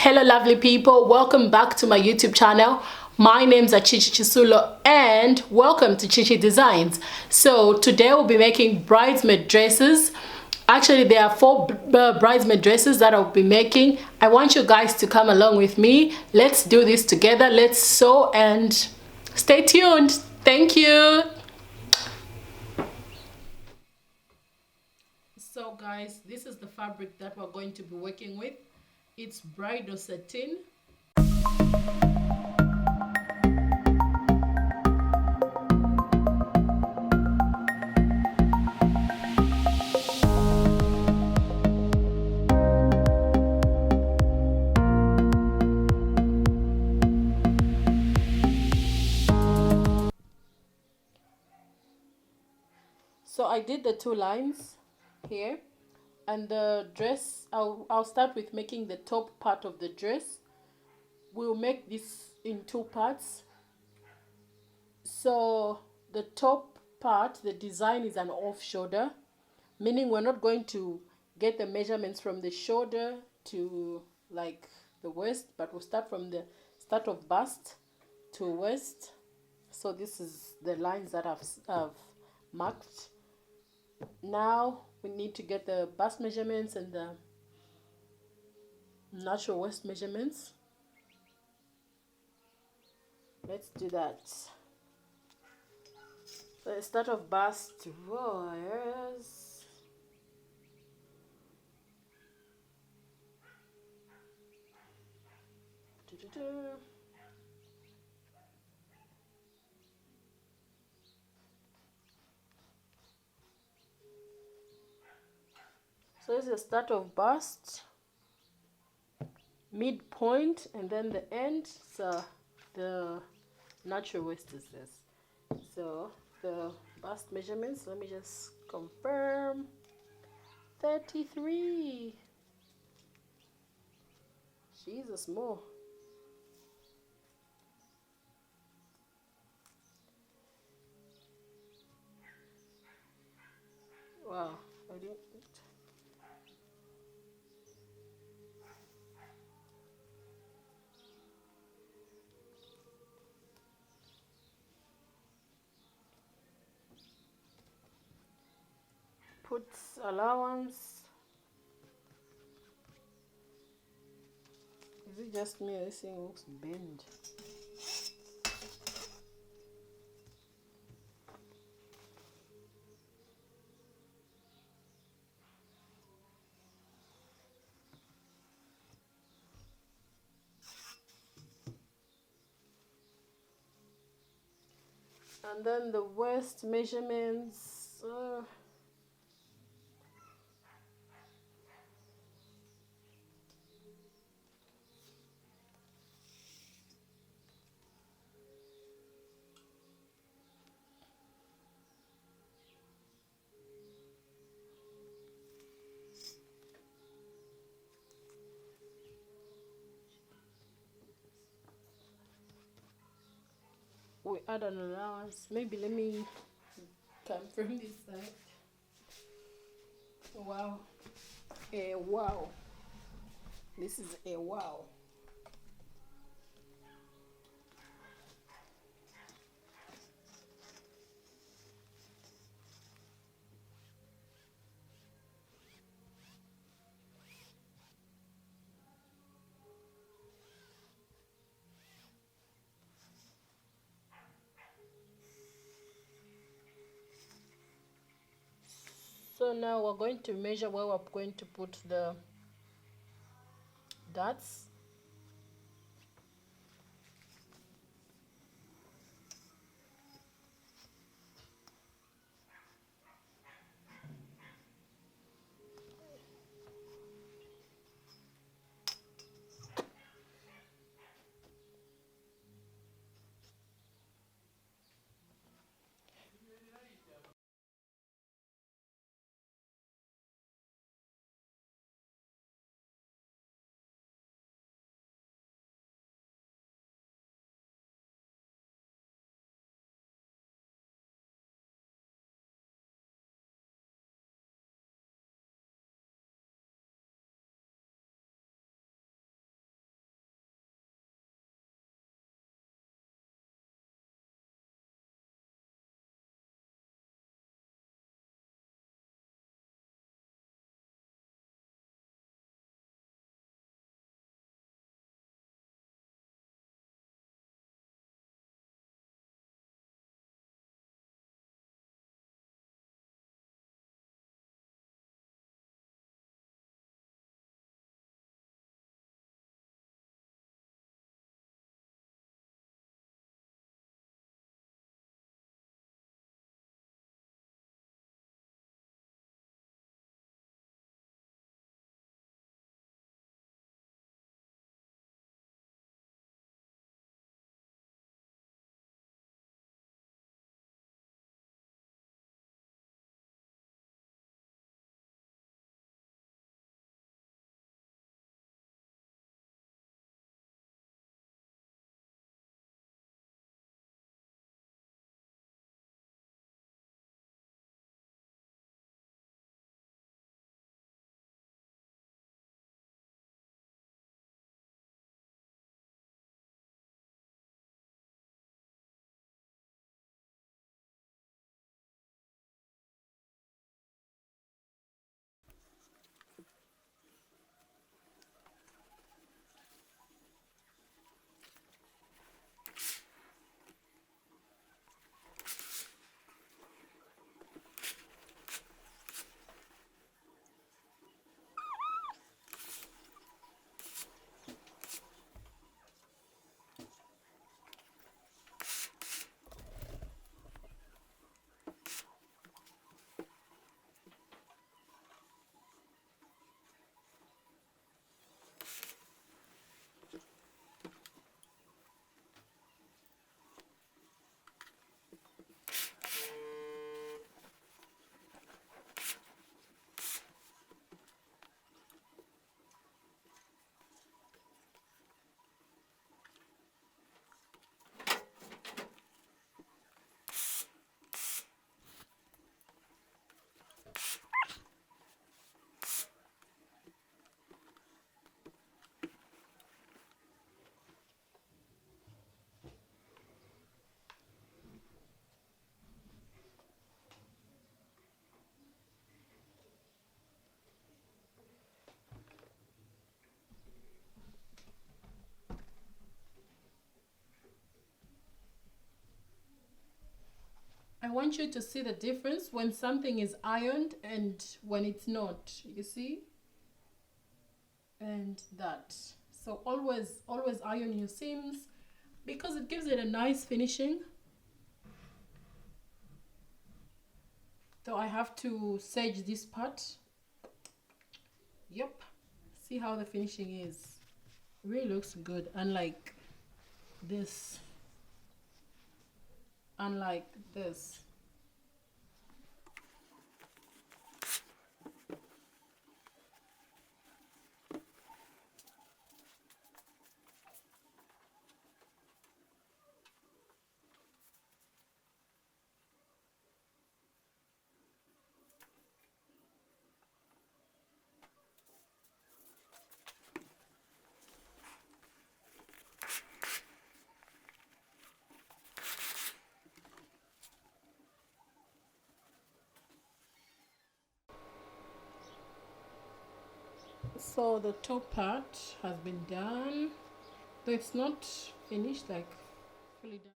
Hello lovely people, welcome back to my YouTube channel. My name's Chichi Chisulo and welcome to Chichi Designs. So today we'll be making bridesmaid dresses. Actually there are four bridesmaid dresses that I'll be making. I want you guys to come along with me. Let's do this together. Let's sew and stay tuned. Thank you. So guys, this is the fabric that we're going to be working with. It's bridal satin. So I did the two lines here, and the dress, I'll start with making the top part of the dress. We'll make this in two parts. So the top part, the design is an off shoulder, meaning we're not going to get the measurements from the shoulder to like the waist, but we'll start from the start of bust to waist. So this is the lines that I've marked. Now we need to get the bust measurements and the natural waist measurements. Let's do that. So start of bust was so this is the start of bust, midpoint, and then the end. So the natural waist is this. So the bust measurements, let me just confirm, 33. Jesus, more. Wow, I didn't. Put allowance. Is it just me? This thing looks bent. And then the waist measurements. We add an allowance. Maybe let me come from this side. Wow. A wow. This is a wow. So now we're going to measure where we're going to put the dots. want you to see the difference when something is ironed and when it's not. You see? And that. So always iron your seams because it gives it a nice finishing. So I have to sage this part. Yep. See how the finishing is. Really looks good, unlike this. Unlike this. So the top part has been done, though it's not finished, like fully done.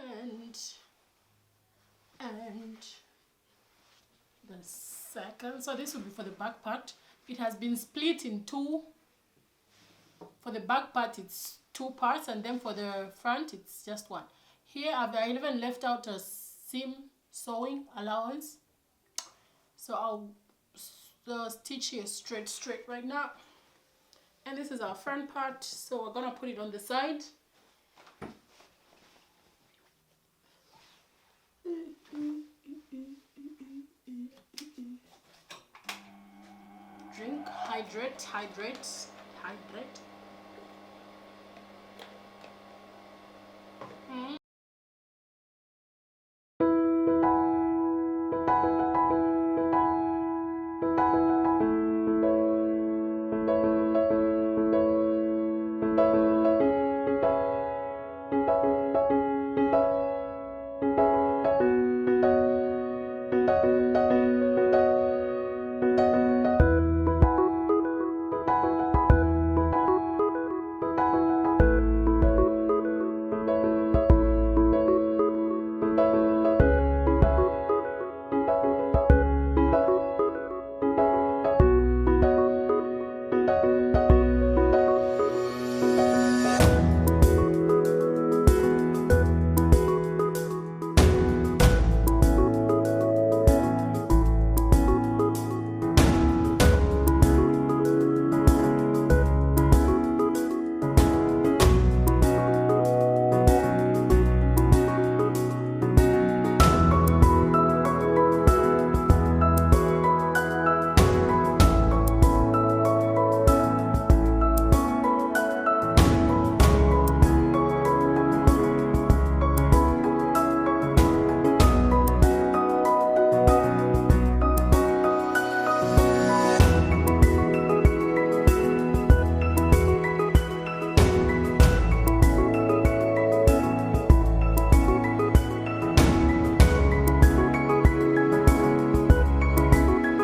And the second, so this will be for the back part. It has been split in two. For the back part it's two parts, and then for the front it's just one. Here I even left out a seam sewing allowance, so I'll stitch here straight right now. And this is our front part, so we're gonna put it on the side. Drink, hydrate.